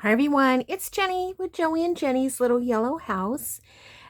Hi everyone, it's Jenny with Joey and Jenny's Little Yellow House.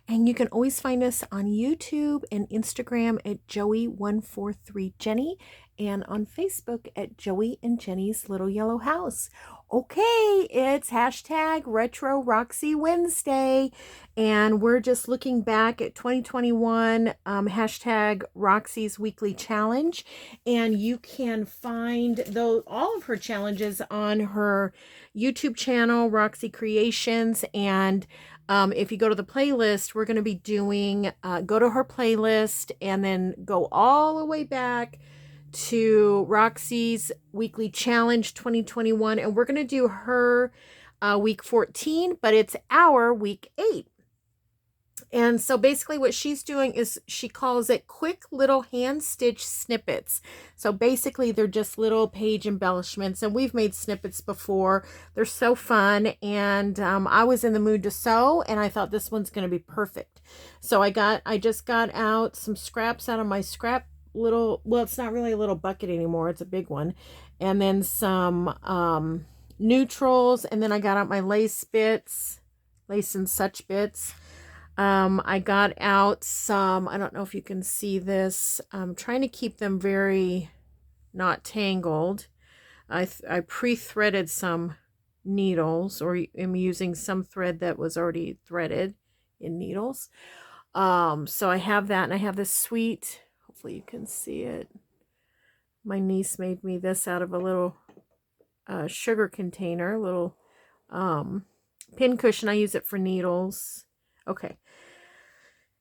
And you can always find us on YouTube and Instagram at Joey143Jenny and on Facebook at Joey and Jenny's Little Yellow House. Okay, it's hashtag Retro Roxy Wednesday, and we're just looking back at 2021, hashtag Roxy's Weekly Challenge, and you can find all of her challenges on her YouTube channel, Roxy Creations, and if you go to the playlist, we're going to be doing, go to her playlist and then go all the way back to Roxy's Weekly Challenge 2021. And we're going to do her week 14, but it's our week 8. And so basically what she's doing is she calls it quick little hand stitch snippets. So basically they're just little page embellishments, and we've made snippets before. They're so fun, and I was in the mood to sew, and I thought this one's going to be perfect. So I just got out some scraps out of my well, it's not really a little bucket anymore, it's a big one, and then some neutrals, and then I got out my lace and such bits. I got out some, I don't know if you can see this. I'm trying to keep them very not tangled. I pre-threaded some needles, or am using some thread that was already threaded in needles. So I have that, and I have this sweet, hopefully you can see it. My niece made me this out of a little sugar container, little pin cushion. I use it for needles. Okay.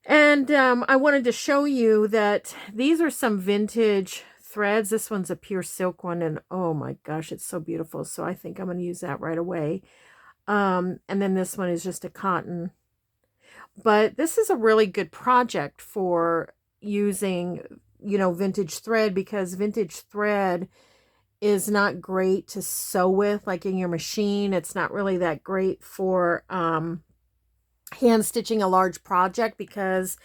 And I wanted to show you that these are some vintage threads. This one's a pure silk one, and oh my gosh, it's so beautiful. So I think I'm going to use that right away. And then this one is just a cotton. But this is a really good project for using, vintage thread, because vintage thread is not great to sew with, like in your machine. It's not really that great for hand stitching a large project because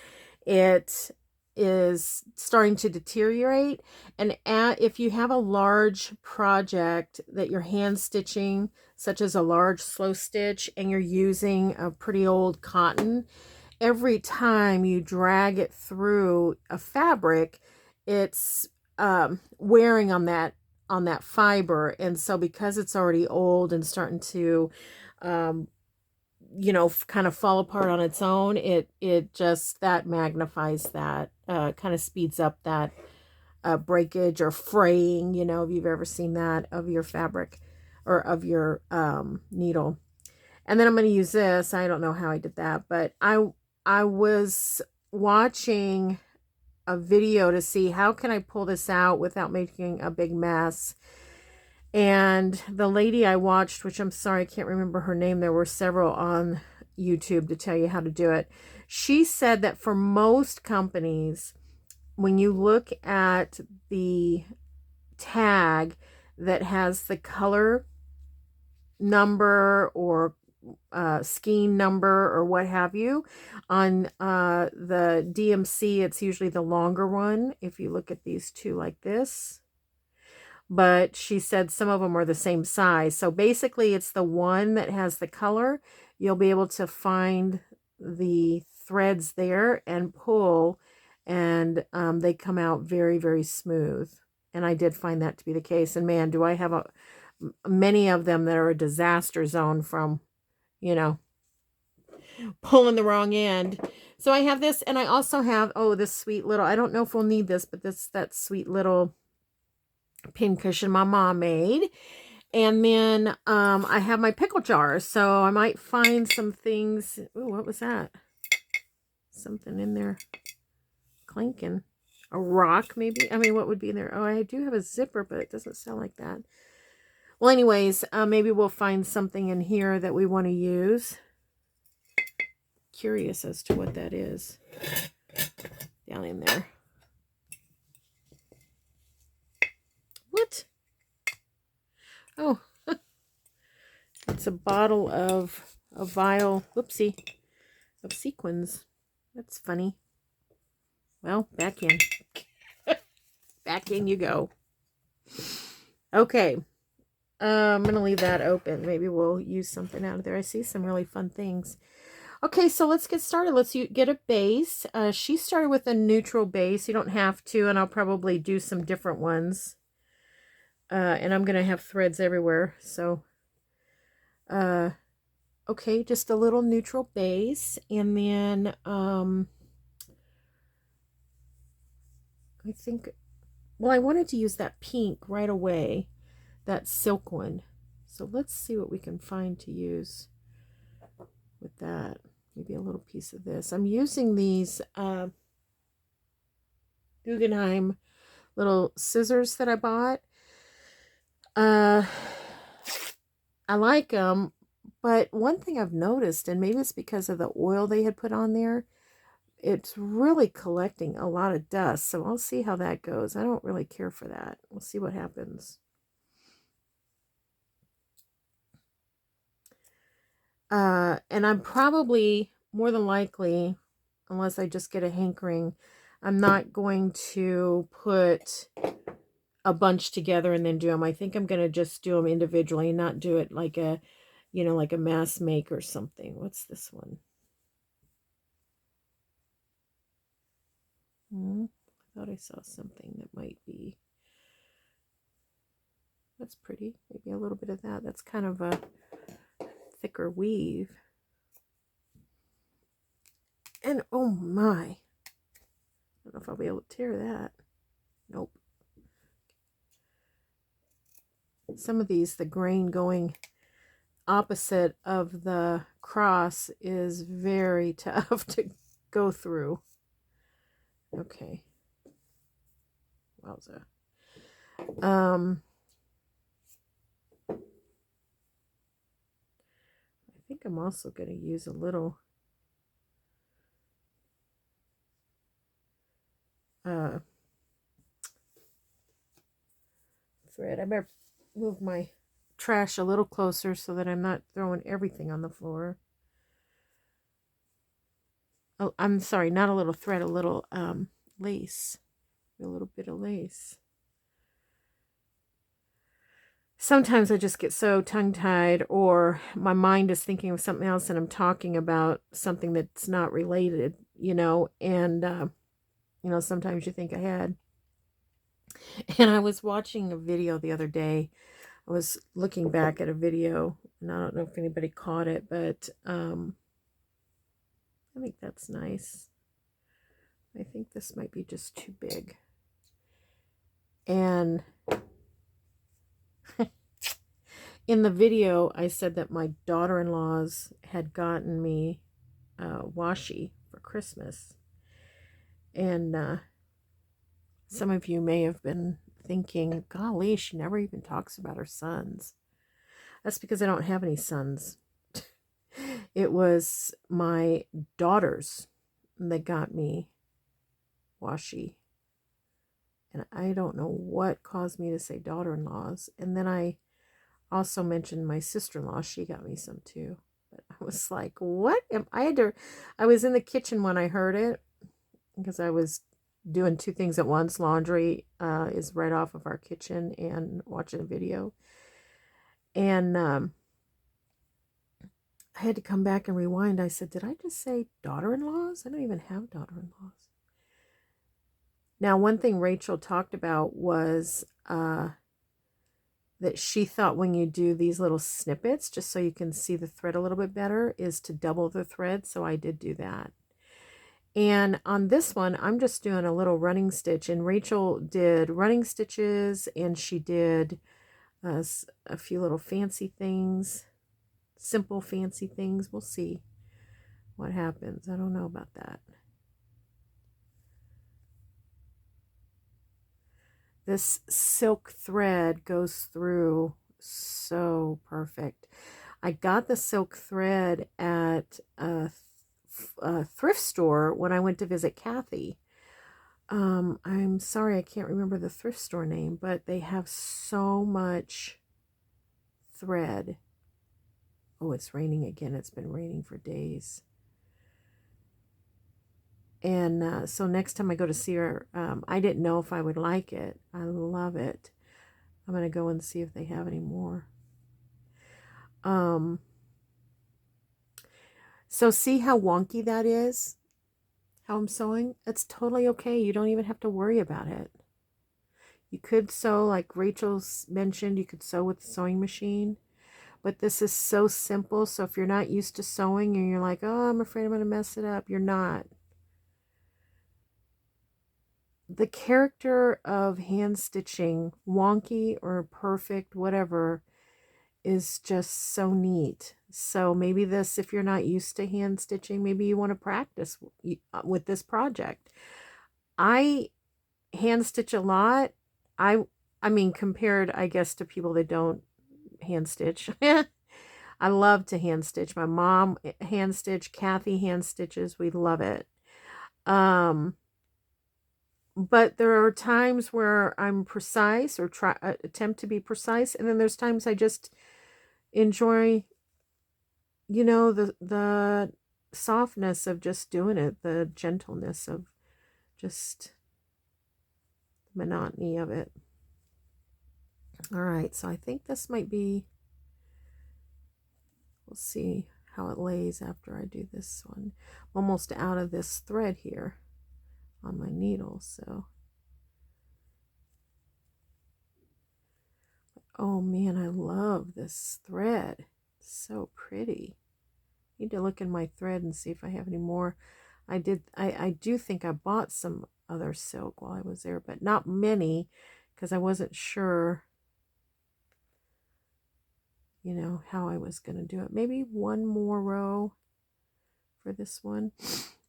it is starting to deteriorate. And if you have a large project that you're hand stitching, such as a large slow stitch, and you're using a pretty old cotton, every time you drag it through a fabric, it's wearing on that fiber. And so because it's already old and starting to kind of fall apart on its own, it just, that magnifies that, kind of speeds up that breakage or fraying, if you've ever seen that, of your fabric or of your needle. And then I'm going to use this. I don't know how I did that, but I was watching a video to see how can I pull this out without making a big mess. And the lady I watched, which I'm sorry, I can't remember her name, there were several on YouTube to tell you how to do it. She said that for most companies, when you look at the tag that has the color number or skein number or what have you, on the DMC, it's usually the longer one. If you look at these two like this, but she said some of them are the same size. So basically it's the one that has the color. You'll be able to find the threads there and pull, and they come out very, very smooth. And I did find that to be the case. And man, do I have many of them that are a disaster zone from, pulling the wrong end. So I have this, and I also have, this sweet little, I don't know if we'll need this, but that sweet little pin cushion my mom made. And then I have my pickle jar, so I might find some things. Ooh, what was that? Something in there clanking. A rock, maybe? I mean, what would be in there? Oh, I do have a zipper, but it doesn't sound like that. Well, anyways, maybe we'll find something in here that we want to use. Curious as to what that is down in there. What? Oh, it's a bottle of a vial, whoopsie, of sequins. That's funny. Well, back in. Back in you go. Okay. I'm going to leave that open. Maybe we'll use something out of there. I see some really fun things. Okay, so let's get started. Let's get a base. She started with a neutral base. You don't have to, and I'll probably do some different ones. And I'm going to have threads everywhere. So, okay, just a little neutral base. And then, I think, well, I wanted to use that pink right away. That silk one. So let's see what we can find to use with that. Maybe a little piece of this. I'm using these Guggenheim little scissors that I bought. I like them, but one thing I've noticed, and maybe it's because of the oil they had put on there, it's really collecting a lot of dust. So I'll see how that goes. I don't really care for that. We'll see what happens. And I'm probably, more than likely, unless I just get a hankering, I'm not going to put a bunch together and then do them. I think I'm going to just do them individually and not do it like a, you know, like a mass make or something. What's this one? I thought I saw something that might be, that's pretty. Maybe a little bit of that. That's kind of a thicker weave. And oh my, I don't know if I'll be able to tear that. Nope. Some of these, the grain going opposite of the cross is very tough to go through. Okay. Wowza. I think I'm also going to use a little thread. I better move my trash a little closer so that I'm not throwing everything on the floor. Oh, I'm sorry, not a little thread, a little lace. A little bit of lace. Sometimes I just get so tongue-tied, or my mind is thinking of something else and I'm talking about something that's not related, you know, and you know, sometimes you think ahead. And I was watching a video the other day. I was looking back at a video, and I don't know if anybody caught it, but I think that's nice. I think this might be just too big. And in the video, I said that my daughter-in-laws had gotten me washi for Christmas. And some of you may have been thinking, golly, she never even talks about her sons. That's because I don't have any sons. It was my daughters that got me washi. And I don't know what caused me to say daughter-in-laws. And then I also mentioned my sister-in-law. She got me some too. But I was like, what? I was in the kitchen when I heard it, because I was doing two things at once. Laundry is right off of our kitchen, and watching a video. And I had to come back and rewind. I said, did I just say daughter-in-laws? I don't even have daughter-in-laws. Now, one thing Rachel talked about was that she thought when you do these little snippets, just so you can see the thread a little bit better, is to double the thread. So I did do that. And on this one, I'm just doing a little running stitch. And Rachel did running stitches, and she did a few little fancy things, simple fancy things. We'll see what happens. I don't know about that. This silk thread goes through so perfect. I got the silk thread at a thrift store when I went to visit Kathy. I'm sorry, I can't remember the thrift store name, but they have so much thread. Oh, it's raining again. It's been raining for days. And so next time I go to see her, I didn't know if I would like it. I love it. I'm going to go and see if they have any more. So see how wonky that is? How I'm sewing? It's totally okay. You don't even have to worry about it. You could sew, like Rachel's mentioned, you could sew with the sewing machine. But this is so simple. So if you're not used to sewing and you're like, oh, I'm afraid I'm going to mess it up, you're not. The character of hand stitching, wonky or perfect, whatever, is just so neat. So maybe this, if you're not used to hand stitching, maybe you want to practice with this project. I hand stitch a lot. I mean, compared, I guess, to people that don't hand stitch. I love to hand stitch. My mom hand stitch, Kathy hand stitches. We love it. But there are times where I'm precise or attempt to be precise, and then there's times I just enjoy, you know, the softness of just doing it, the gentleness of just the monotony of it. All right, so I think this might be, we'll see how it lays after I do this one. I'm almost out of this thread here on my needle, so. Oh man, I love this thread. It's so pretty. Need to look in my thread and see if I have any more. I do think I bought some other silk while I was there, but not many, because I wasn't sure, you know, how I was going to do it. Maybe one more row for this one.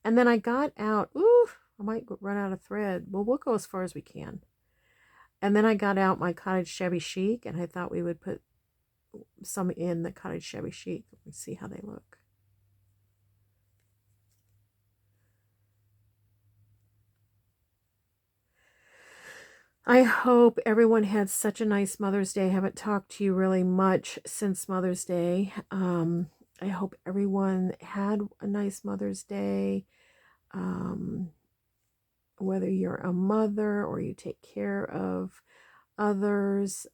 And then I got out, ooh, I might run out of thread. Well, we'll go as far as we can. And then I got out my cottage shabby chic, and I thought we would put some in the cottage shabby chic. Let me see how they look. I hope everyone had such a nice Mother's Day. I haven't talked to you really much since Mother's Day. I hope everyone had a nice Mother's Day. Whether you're a mother or you take care of others,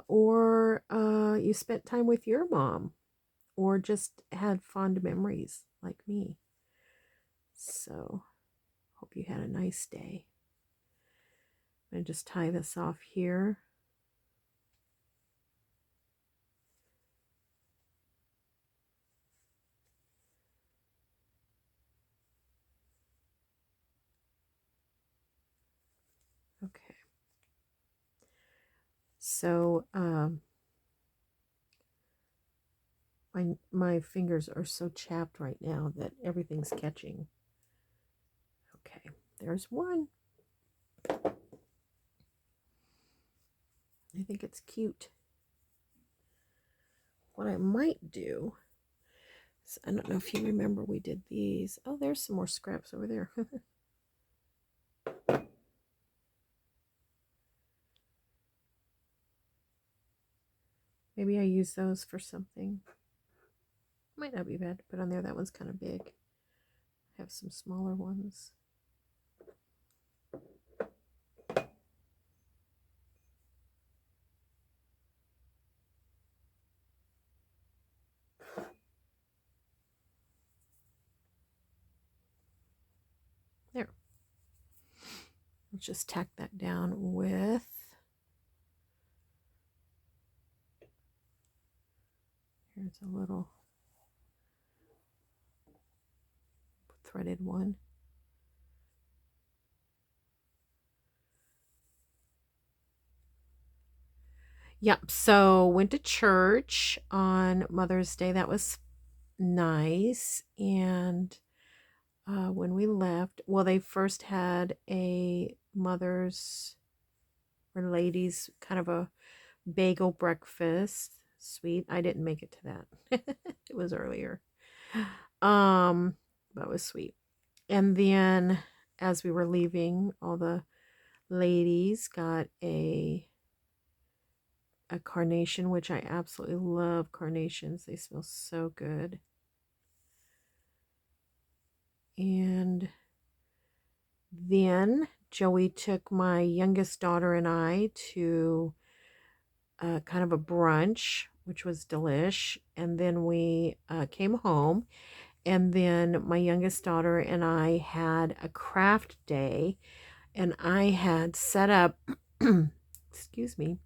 or you spent time with your mom, or just had fond memories like me. So, hope you had a nice day. I'm going to just tie this off here. Okay. So, my fingers are so chapped right now that everything's catching. Okay, there's one. I think it's cute. What I might do, is, I don't know if you remember we did these. Oh, there's some more scraps over there. Maybe I use those for something. Might not be bad to put on there. That one's kind of big. I have some smaller ones. There. Let's just tack that down with, here's a little threaded one. Yep, so went to church on Mother's Day. That was nice. And when we left, well, they first had a mother's or ladies kind of a bagel breakfast. Sweet. I didn't make it to that. It was earlier. But it was sweet. And then as we were leaving, all the ladies got a carnation, which I absolutely love carnations. They smell so good. And then Joey took my youngest daughter and I to kind of a brunch, which was delish. And then we came home. And then my youngest daughter and I had a craft day. And I had set up, excuse me,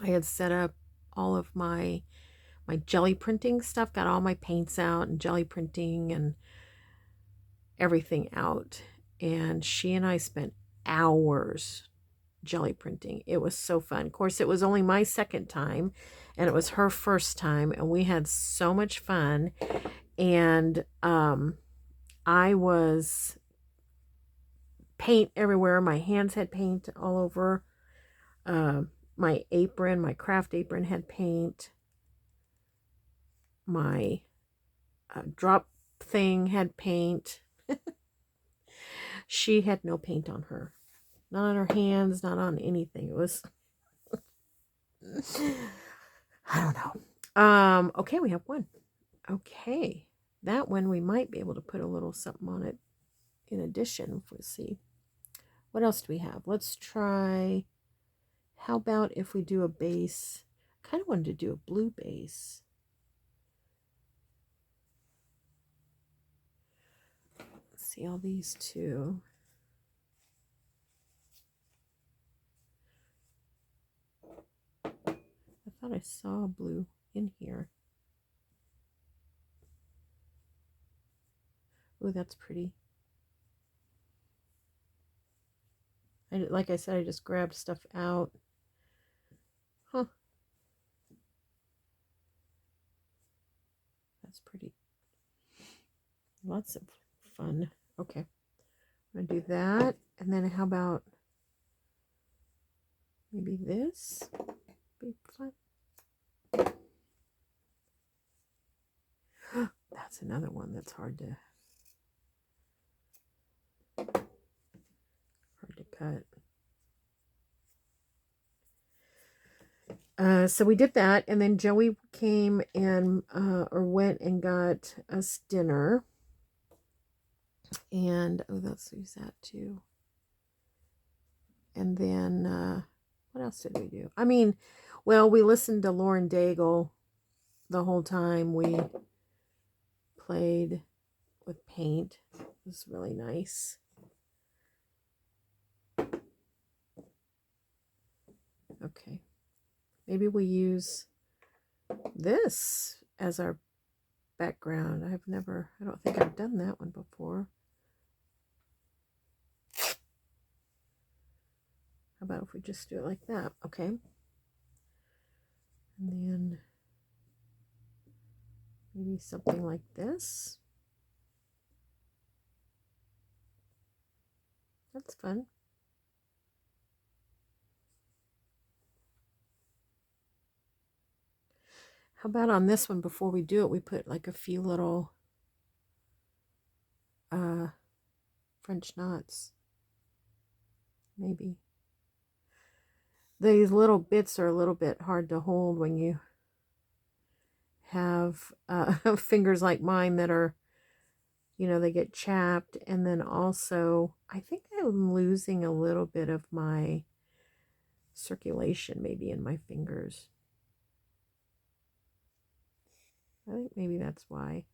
I had set up all of my jelly printing stuff, got all my paints out and jelly printing and everything out. And she and I spent hours jelly printing. It was so fun. Of course, it was only my second time and it was her first time, and we had so much fun. And I was paint everywhere. My hands had paint all over. My apron, my craft apron had paint. My drop thing had paint. She had no paint on her. Not on her hands, not on anything. It was, I don't know. Okay, we have one. Okay, that one we might be able to put a little something on it in addition. Let's see. What else do we have? Let's try, how about if we do a base? I kind of wanted to do a blue base. Let's see all these two. I thought I saw blue in here. Oh, that's pretty. Like I said, I just grabbed stuff out. Huh. That's pretty. Lots of fun. Okay. I'm going to do that. And then how about maybe this? Be fun. That's another one that's hard to cut. So we did that, and then Joey came and or went and got us dinner. And oh, let's use that too. And then what else did we do? I mean, well, we listened to Lauren Daigle the whole time. We played with paint. It was really nice. Okay. Maybe we use this as our background. I don't think I've done that one before. How about if we just do it like that? Okay. And then maybe something like this. That's fun. How about on this one, before we do it, we put like a few little French knots. Maybe. These little bits are a little bit hard to hold when you have fingers like mine that are, you know, they get chapped. And then also, I think I'm losing a little bit of my circulation maybe in my fingers. I think maybe that's why.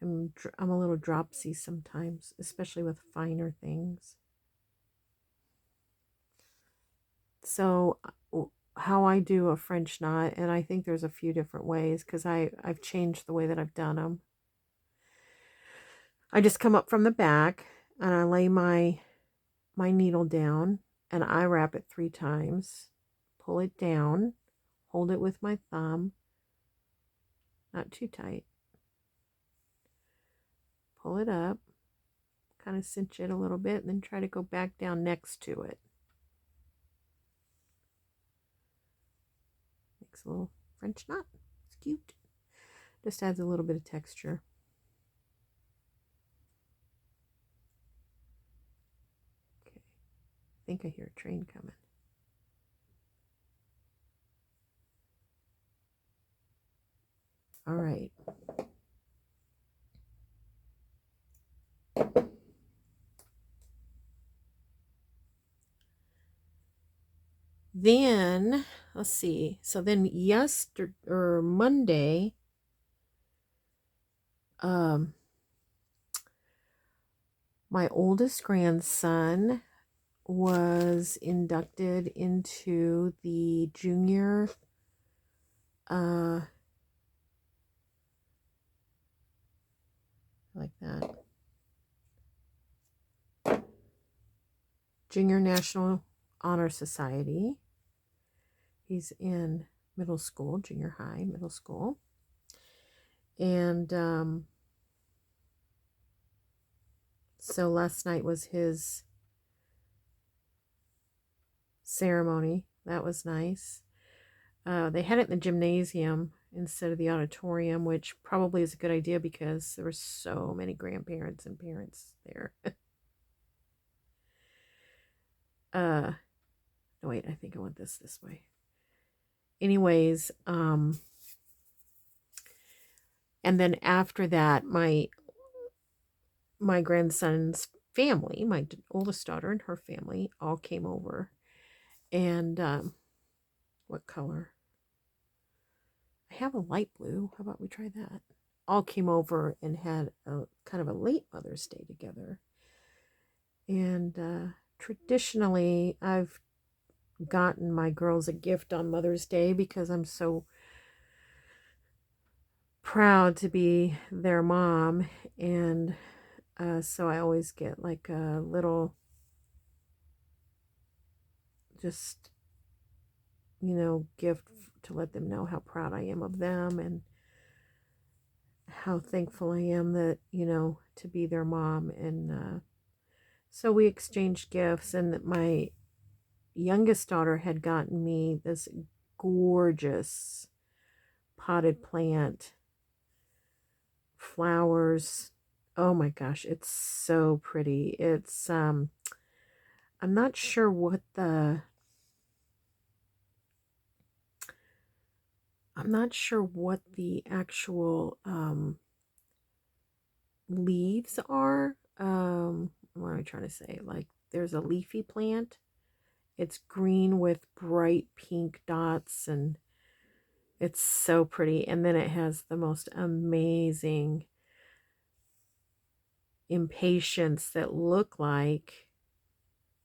I'm a little dropsy sometimes, especially with finer things. So how I do a French knot, and I think there's a few different ways because I've changed the way that I've done them. I just come up from the back and I lay my needle down and I wrap it 3 times, pull it down, hold it with my thumb, not too tight, pull it up, kind of cinch it a little bit, and then try to go back down next to it. Makes a little French knot. It's cute. Just adds a little bit of texture. Okay. I think I hear a train coming. All right. Then, let's see. So then yesterday or Monday, my oldest grandson was inducted into the junior like that Junior National Honor Society. He's in middle school, junior high, middle school. And so last night was his ceremony. That was nice. They had it in the gymnasium instead of the auditorium, which probably is a good idea because there were so many grandparents and parents there. No, wait, I think I want this way. Anyways, and then after that, my grandson's family, my oldest daughter and her family, all came over. And what color? I have a light blue. How about we try that? All came over and had a kind of a late Mother's Day together. And traditionally, I've gotten my girls a gift on Mother's Day because I'm so proud to be their mom. And so I always get like a little, just, gift to let them know how proud I am of them and how thankful I am that, to be their mom. And so we exchanged gifts, and my youngest daughter had gotten me this gorgeous potted plant, flowers. Oh my gosh, it's so pretty. It's I'm not sure what the actual leaves are. What am I trying to say? Like, there's a leafy plant. It's green with bright pink dots, and it's so pretty. And then it has the most amazing impatiens that look like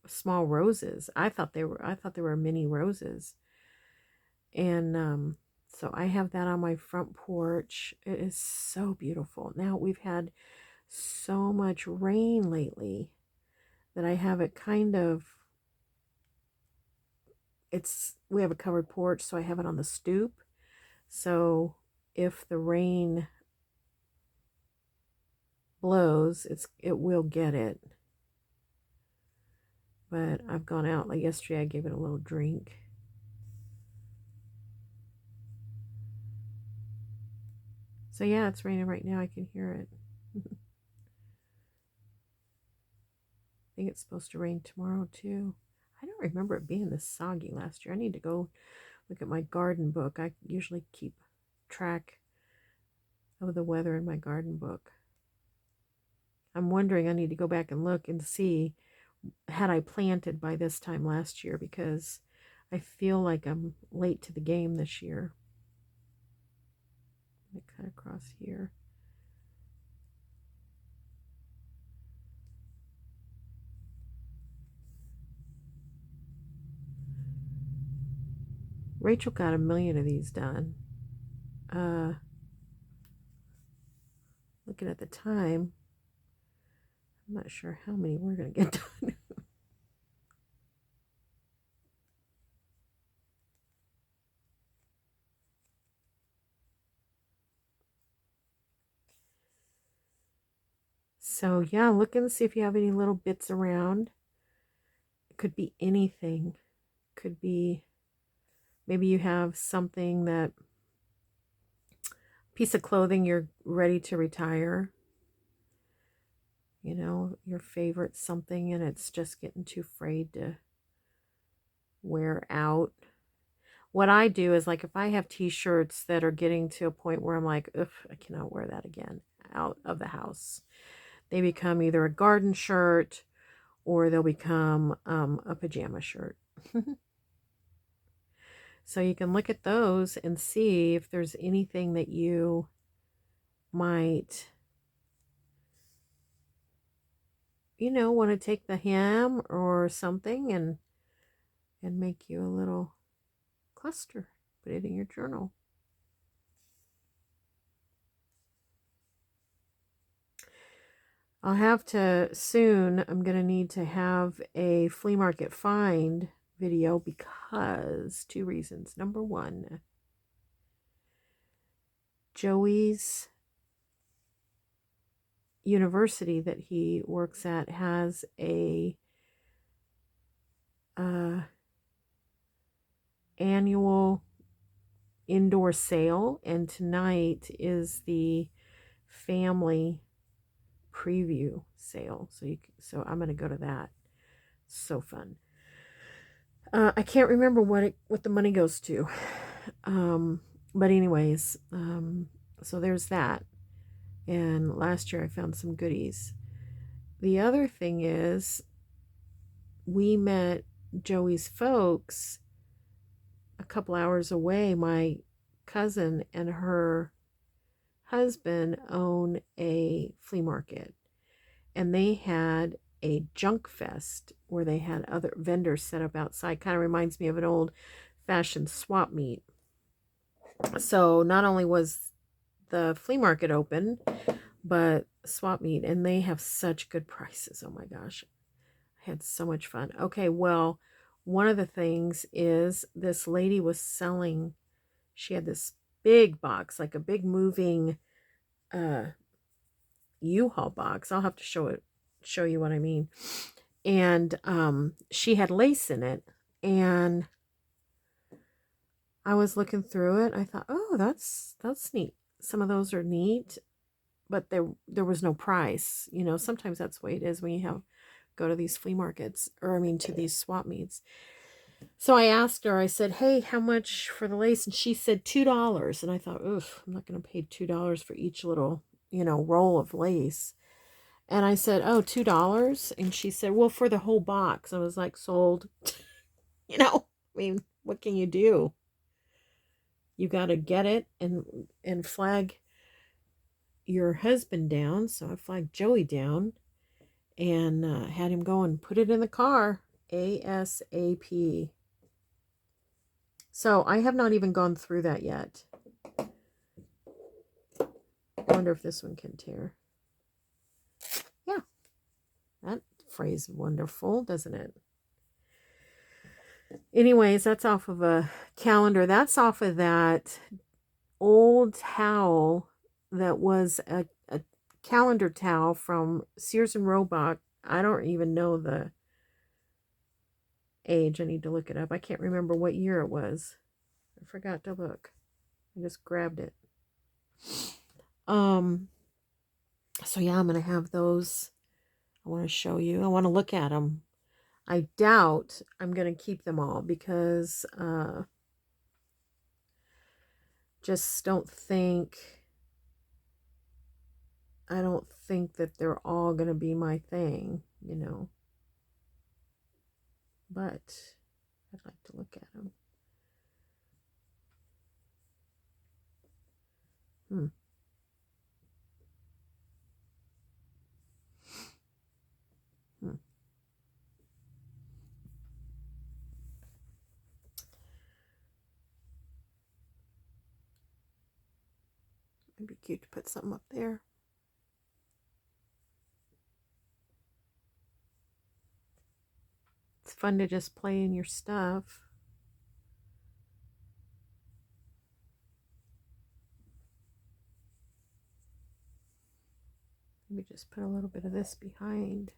small roses. I thought they were mini roses. And so I have that on my front porch. It is so beautiful. Now we've had so much rain lately that I have it kind of, we have a covered porch, so I have it on the stoop. So if the rain blows, it will get it. But I've gone out, like yesterday I gave it a little drink. So yeah, it's raining right now. I can hear it. I think it's supposed to rain tomorrow too. I don't remember it being this soggy last year. I need to go look at my garden book. I usually keep track of the weather in my garden book. I'm wondering, I need to go back and look and see, had I planted by this time last year, because I feel like I'm late to the game this year. I cut across here. Rachel got 1,000,000 of these done. Looking at the time, I'm not sure how many we're going to get done. So yeah, look and see if you have any little bits around. It could be anything. Could be, maybe you have something, that piece of clothing you're ready to retire. Your favorite something, and it's just getting too frayed to wear out. What I do is, like, if I have t-shirts that are getting to a point where I'm like, ugh, I cannot wear that again out of the house, they become either a garden shirt or they'll become a pajama shirt. So you can look at those and see if there's anything that you might, want to take the hem or something and make you a little cluster. Put it in your journal. I'll have to soon, I'm going to need to have a flea market find video because 2 reasons. Number 1, Joey's university that he works at has a annual indoor sale, and tonight is the family preview sale. So I'm going to go to that. So fun. I can't remember what the money goes to. But anyways, so there's that. And last year I found some goodies. The other thing is we met Joey's folks a couple hours away. My cousin and her husband own a flea market, and they had a junk fest where they had other vendors set up outside. Kind of reminds me of an old fashioned swap meet. So not only was the flea market open, but swap meet, and they have such good prices. Oh my gosh, I had so much fun. Okay, well, one of the things is this lady was selling, she had this big box, like a big moving U-Haul box. I'll have to show you what I mean. And she had lace in it, and I was looking through it. I thought, oh, that's neat. Some of those are neat, but there was no price. Sometimes that's the way it is when you go to these flea markets, or I mean to these swap meets. So I asked her, I said, hey, how much for the lace? And she said $2. And I thought, oof, I'm not going to pay $2 for each little, roll of lace. And I said, oh, $2. And she said, well, for the whole box. I was like, sold. I mean, what can you do? You got to get it and flag your husband down. So I flagged Joey down and had him go and put it in the car ASAP. So I have not even gone through that yet. I wonder if this one can tear. Yeah, that phrase wonderful, doesn't it? Anyways, that's off of a calendar. That's off of that old towel that was a calendar towel from Sears and Roebuck. I don't even know the age. I need to look it up. I can't remember what year it was. I forgot to look. I just grabbed it. So yeah, I'm going to have those. I want to show you. I want to look at them. I doubt I'm going to keep them all because just don't think, I don't think that they're all going to be my thing, but I'd like to look at them. It'd be cute to put something up there. It's fun to just play in your stuff. Maybe just put a little bit of this behind.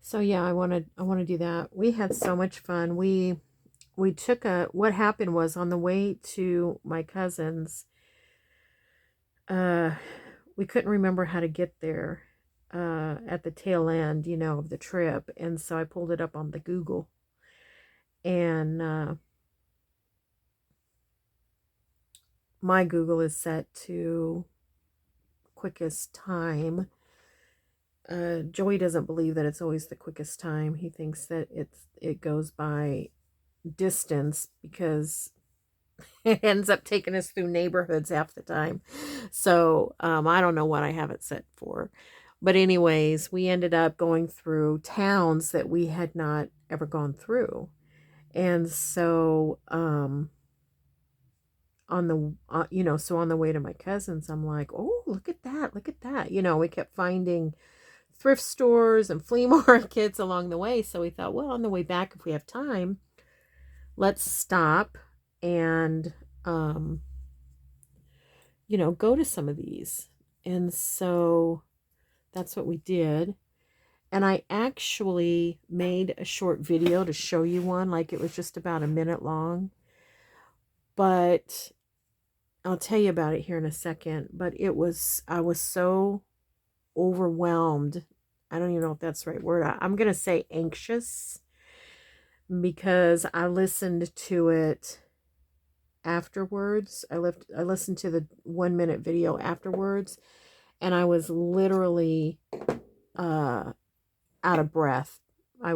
So yeah, I want to do that. We had so much fun. We took what happened was on the way to my cousin's, we couldn't remember how to get there at the tail end, of the trip. And so I pulled it up on the Google, and my Google is set to quickest time. Joey doesn't believe that it's always the quickest time. He thinks that it goes by distance because it ends up taking us through neighborhoods half the time. So I don't know what I have it set for. But anyways, we ended up going through towns that we had not ever gone through. And so on the so on the way to my cousin's, I'm like, oh, look at that, look at that. We kept finding thrift stores and flea markets along the way. So we thought, well, on the way back, if we have time, let's stop and go to some of these. And so that's what we did. And I actually made a short video to show you one, like it was just about a minute long. But I'll tell you about it here in a second. But I was so overwhelmed. I don't even know if that's the right word. I'm going to say anxious, because I listened to it afterwards. I listened to the 1-minute video afterwards, and I was literally out of breath. It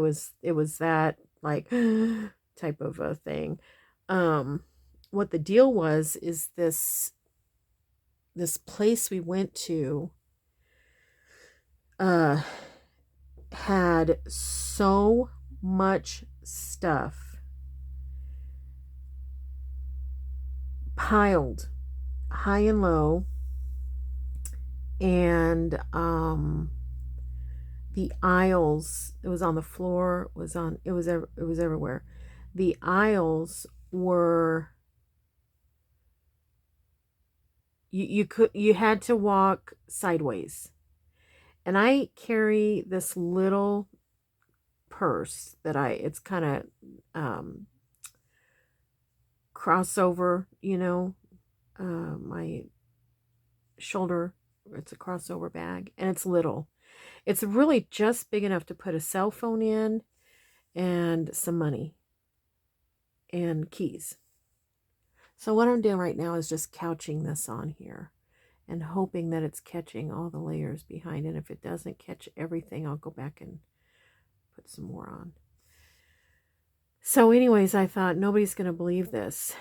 was that like type of a thing. What the deal was is this place we went to had so much stuff piled high and low, and the aisles, it was on the floor, it was everywhere. The aisles were, you had to walk sideways. And I carry this little purse that it's kind of crossover, my shoulder. It's a crossover bag, and it's little. It's really just big enough to put a cell phone in and some money and keys. So what I'm doing right now is just couching this on here and hoping that it's catching all the layers behind. And if it doesn't catch everything, I'll go back and put some more on. So anyways, I thought nobody's going to believe this.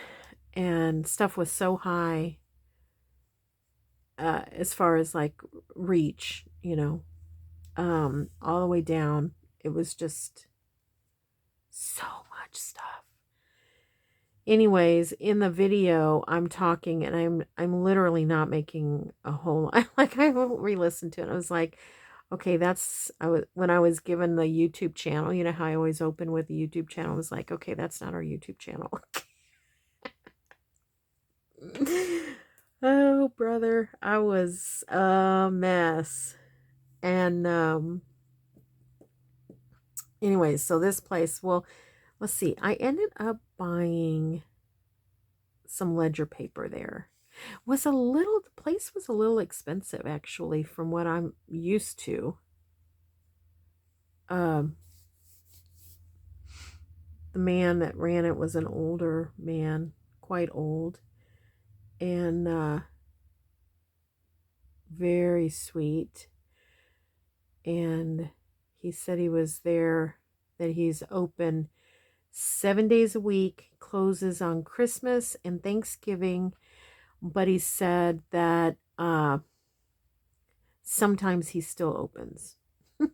And stuff was so high as far as like reach, all the way down. It was just so much stuff. Anyways, in the video, I'm talking and I'm literally not making a whole lot. Like, I re-listened to it. I was like, okay, when I was given the YouTube channel, how I always open with the YouTube channel, I was like, okay, that's not our YouTube channel. Oh, brother, I was a mess. And anyways, so this place, well, let's see. I ended up buying some ledger paper there. The place was a little expensive, actually, from what I'm used to. The man that ran it was an older man, quite old, and very sweet. And he said he was there, that he's open 7 days a week, closes on Christmas and Thanksgiving, but he said that sometimes he still opens. It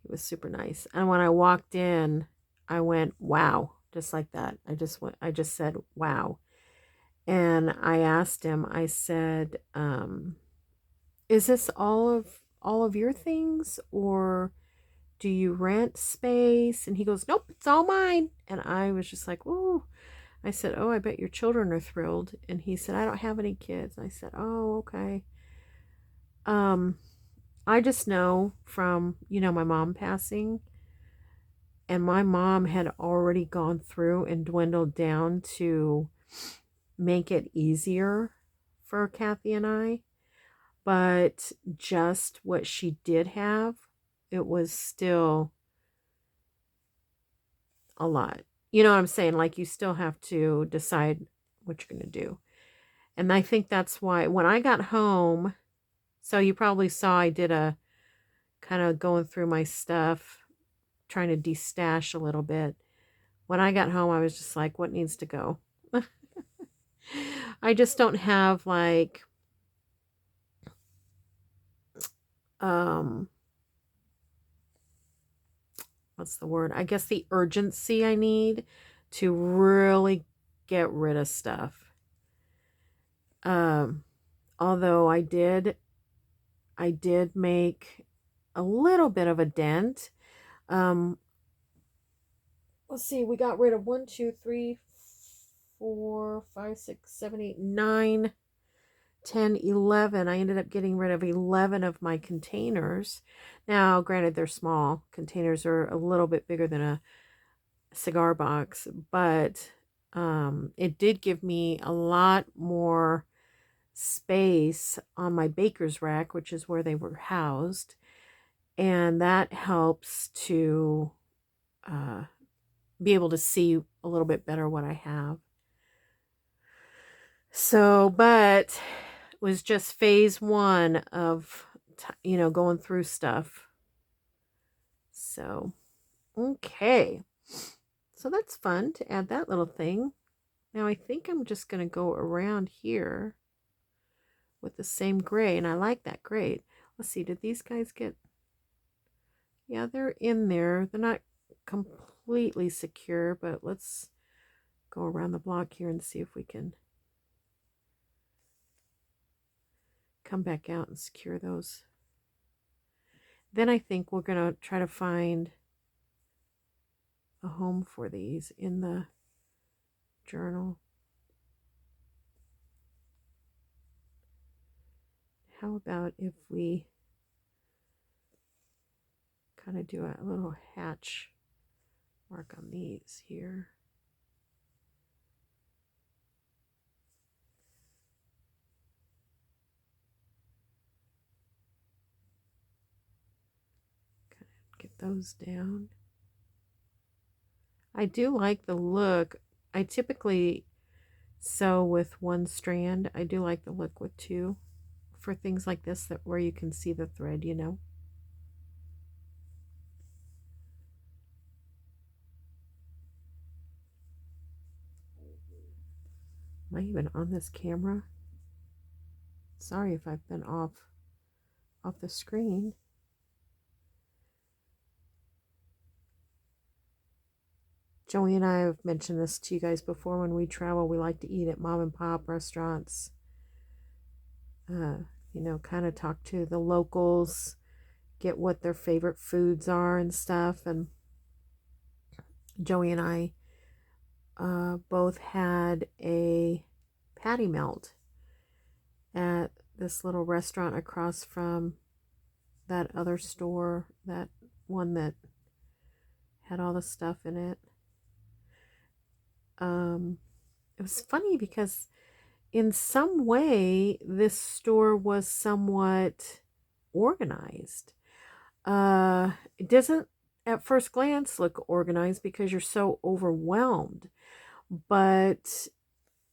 was super nice. And when I walked in, I went, wow, just like that. I just said, wow. And I asked him, I said, is this all of your things, or do you rent space? And he goes, nope, it's all mine. And I was just like, ooh. I said, oh, I bet your children are thrilled. And he said, I don't have any kids. I said, oh, okay. I just know from, my mom passing, and my mom had already gone through and dwindled down to make it easier for Kathy and I. But just what she did have, it was still a lot. You know what I'm saying? Like, you still have to decide what you're going to do. And I think that's why when I got home, so you probably saw I did a kind of going through my stuff, trying to destash a little bit. When I got home, I was just like, what needs to go? I just don't have like, what's the word? I guess the urgency I need to really get rid of stuff. Although I did make a little bit of a dent. Let's see, we got rid of 1, 2, 3, 4, 5, 6, 7, 8, 9, 10, 11. I ended up getting rid of 11 of my containers. Now, granted, they're small. Containers are a little bit bigger than a cigar box, but it did give me a lot more space on my baker's rack, which is where they were housed, and that helps to be able to see a little bit better what I have. So, but it was just phase 1 of, going through stuff. So, okay. So that's fun to add that little thing. Now I think I'm just going to go around here with the same gray, and I like that gray. Let's see, did these guys get... Yeah, they're in there. They're not completely secure, but let's go around the block here and see if we can come back out and secure those. Then I think we're going to try to find a home for these in the journal. How about if we kind of do a little hatch mark on these here. Kind of get those down. I do like the look. I typically sew with 1 strand. I do like the look with 2 for things like this, that where you can see the thread, Am I even on this camera? Sorry if I've been off the screen. Joey and I have mentioned this to you guys before. When we travel, we like to eat at mom and pop restaurants. Kind of talk to the locals, get what their favorite foods are and stuff. And Joey and I both had a patty melt at this little restaurant across from that other store, that one that had all the stuff in it. It was funny because in some way this store was somewhat organized. It doesn't at first glance look organized because you're so overwhelmed, but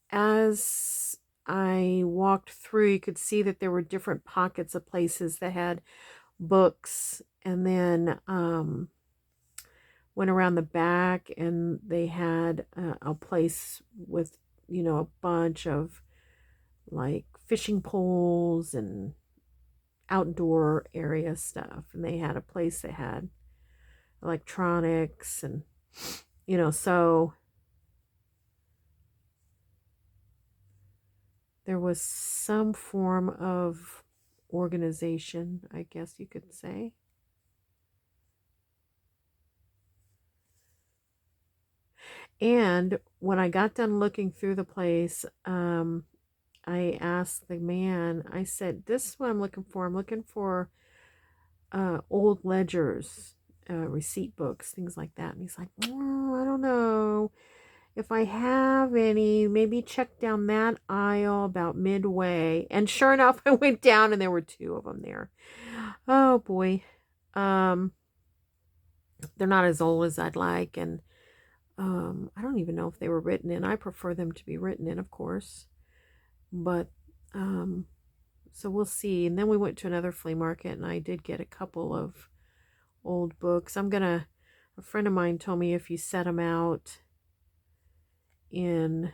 as I walked through, you could see that there were different pockets of places that had books, and then went around the back and they had a place with a bunch of like fishing poles and outdoor area stuff, and they had a place that had electronics, and so there was some form of organization, I guess you could say. And when I got done looking through the place, I asked the man, I said, this is what I'm looking for. I'm looking for old ledgers, receipt books, things like that. And he's like, I don't know if I have any. Maybe check down that aisle about midway. And sure enough, I went down and there were 2 of them there. Oh boy. They're not as old as I'd like, and I don't even know if they were written in. I prefer them to be written in, of course. But, so we'll see. And then we went to another flea market and I did get a couple of old books. A friend of mine told me if you set them out on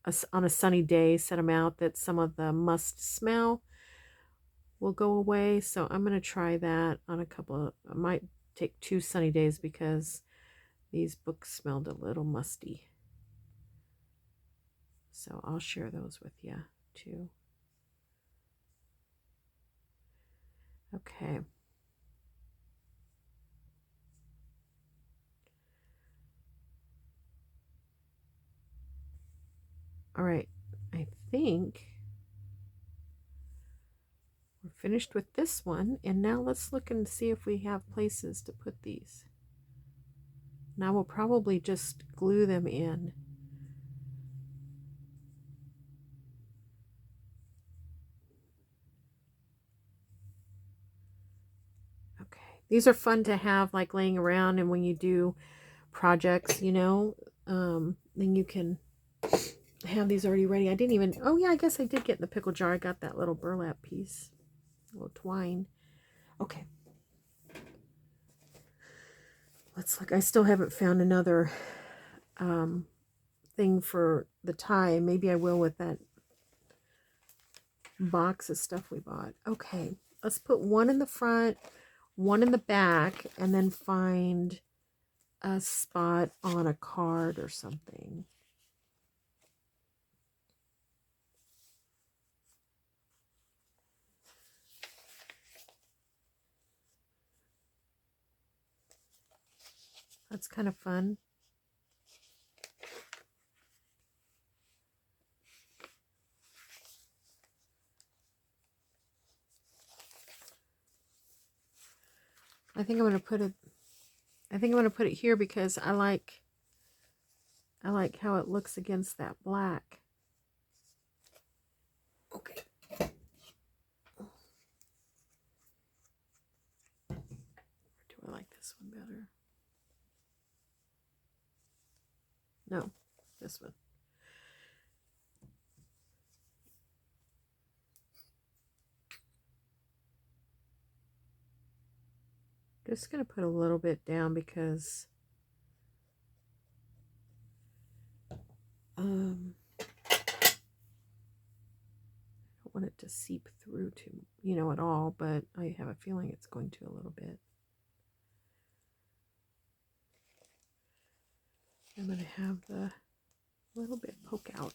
a sunny day, set them out, that some of the must smell will go away. So I'm going to try that on I might take 2 sunny days because these books smelled a little musty. So I'll share those with you too. Okay. All right. I think we're finished with this one. And now let's look and see if we have places to put these. Now we'll probably just glue them in. Okay. These are fun to have like laying around, and when you do projects, then you can have these already ready. I didn't even, oh yeah, I guess I did get in the pickle jar. I got that little burlap piece, a little twine. Okay. Let's look. I still haven't found another thing for the tie. Maybe I will with that box of stuff we bought. Okay. Let's put one in the front, one in the back, and then find a spot on a card or something. That's kind of fun. I think I'm going to put it here because I like how it looks against that black. Okay. Or do I like this one better? No, this one. Just going to put a little bit down because I don't want it to seep through to, at all, but I have a feeling it's going to a little bit. I'm going to have the little bit poke out.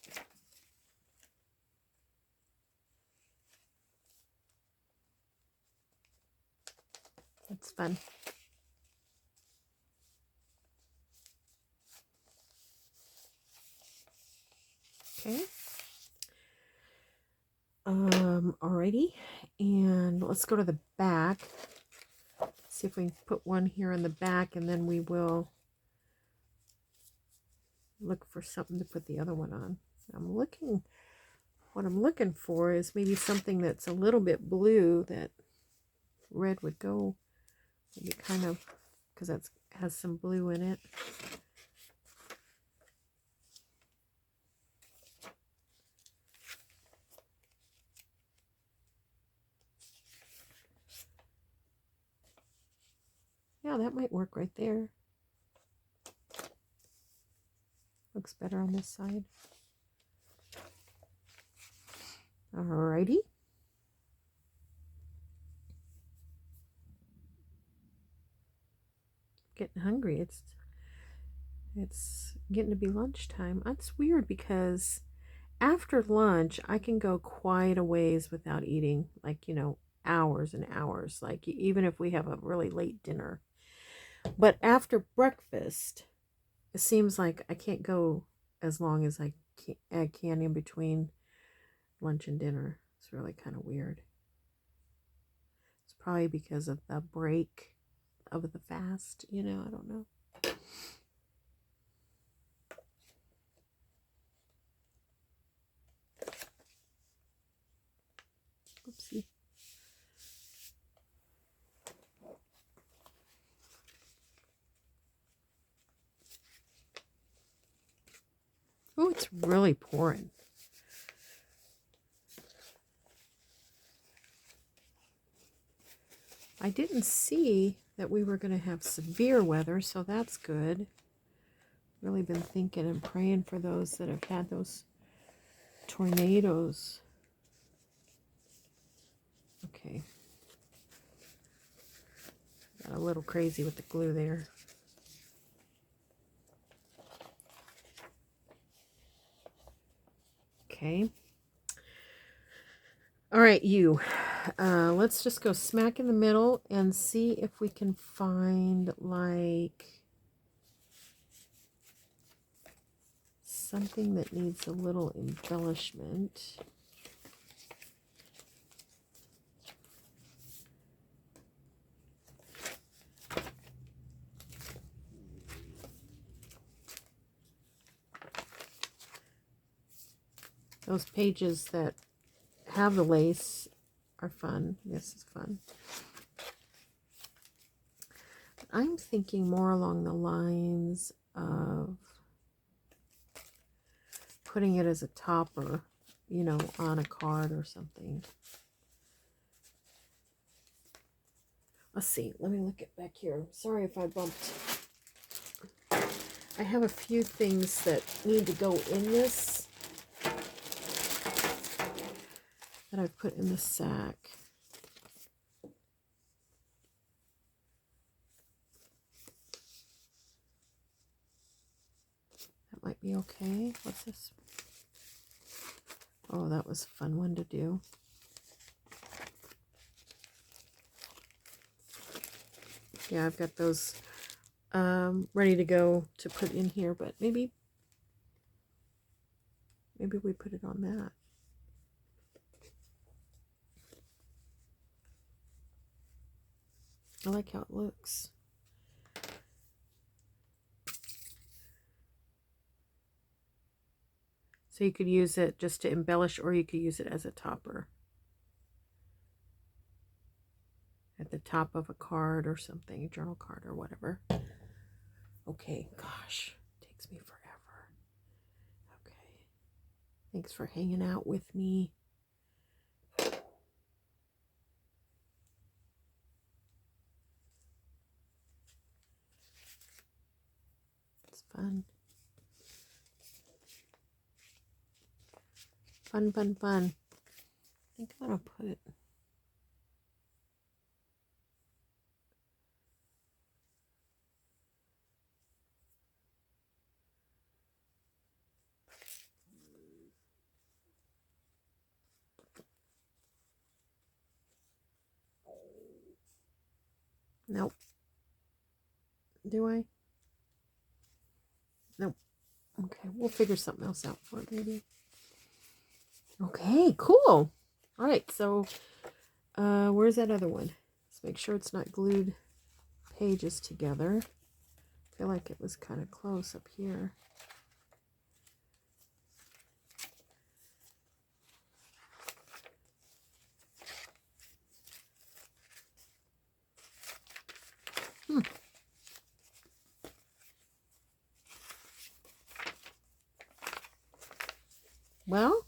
That's fun. Okay. Alrighty. And let's go to the back. See if we can put one here in the back, and then we will look for something to put the other one on. What I'm looking for is maybe something that's a little bit blue, that red would go, maybe kind of, because that has some blue in it. Yeah, that might work right there. Looks better on this side. Alrighty. Getting hungry. It's getting to be lunchtime. That's weird because after lunch I can go quite a ways without eating, like, hours and hours, like even if we have a really late dinner. But after breakfast, it seems like I can't go as long as I can in between lunch and dinner. It's really kind of weird. It's probably because of the break of the fast, I don't know. Oopsie. It's really pouring. I didn't see that we were going to have severe weather, so that's good. Really been thinking and praying for those that have had those tornadoes. Okay. Got a little crazy with the glue there. Okay. All right, you. Let's just go smack in the middle and see if we can find like something that needs a little embellishment. Those pages that have the lace are fun. This is fun. I'm thinking more along the lines of putting it as a topper, you know, on a card or something. Let's see. Let me look at back here. Sorry if I bumped. I have a few things that need to go in this that I've put in the sack. That might be okay. What's this? Oh, that was a fun one to do. Yeah, I've got those ready to go to put in here, but maybe we put it on that. I like how it looks. So you could use it just to embellish, or you could use it as a topper at the top of a card or something, a journal card or whatever. Okay, gosh, takes me forever. Okay, thanks for hanging out with me. It's fun. Fun, fun, fun. I think I'm gonna put it. Nope. Do I? Nope. Okay, we'll figure something else out for it, maybe. Okay, cool. All right, so where's that other one? Let's make sure it's not glued pages together. I feel like it was kind of close up here. Well,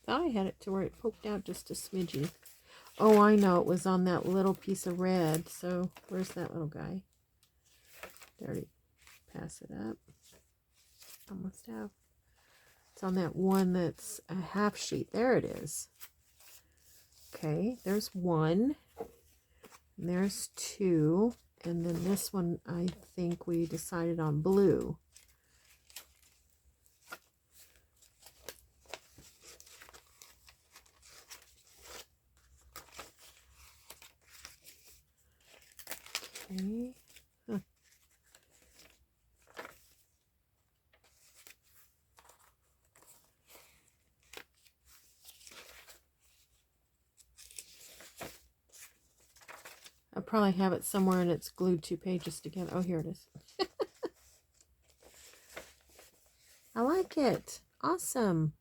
thought I had it to where it poked out just a smidgy. Oh, I know, it was on that little piece of red. So where's that little guy? Already pass it up. Almost have. It's on that one that's a half sheet. There it is. Okay, there's one. And there's two. And then this one, I think we decided on blue. Okay. Huh. I probably have it somewhere and it's glued 2 pages together. Oh, here it is. I like it. Awesome.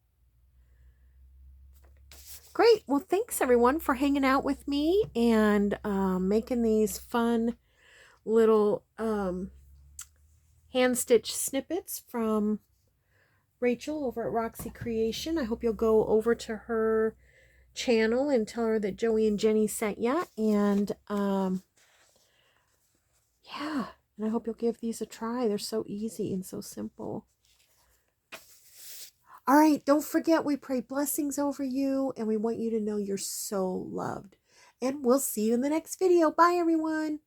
Great. Well, thanks everyone for hanging out with me and making these fun little hand stitch snippets from Rachel over at Roxy Creation. I hope you'll go over to her channel and tell her that Joey and Jenny sent you. And yeah, and I hope you'll give these a try. They're so easy and so simple. All right, don't forget, we pray blessings over you, and we want you to know you're so loved. And we'll see you in the next video. Bye, everyone.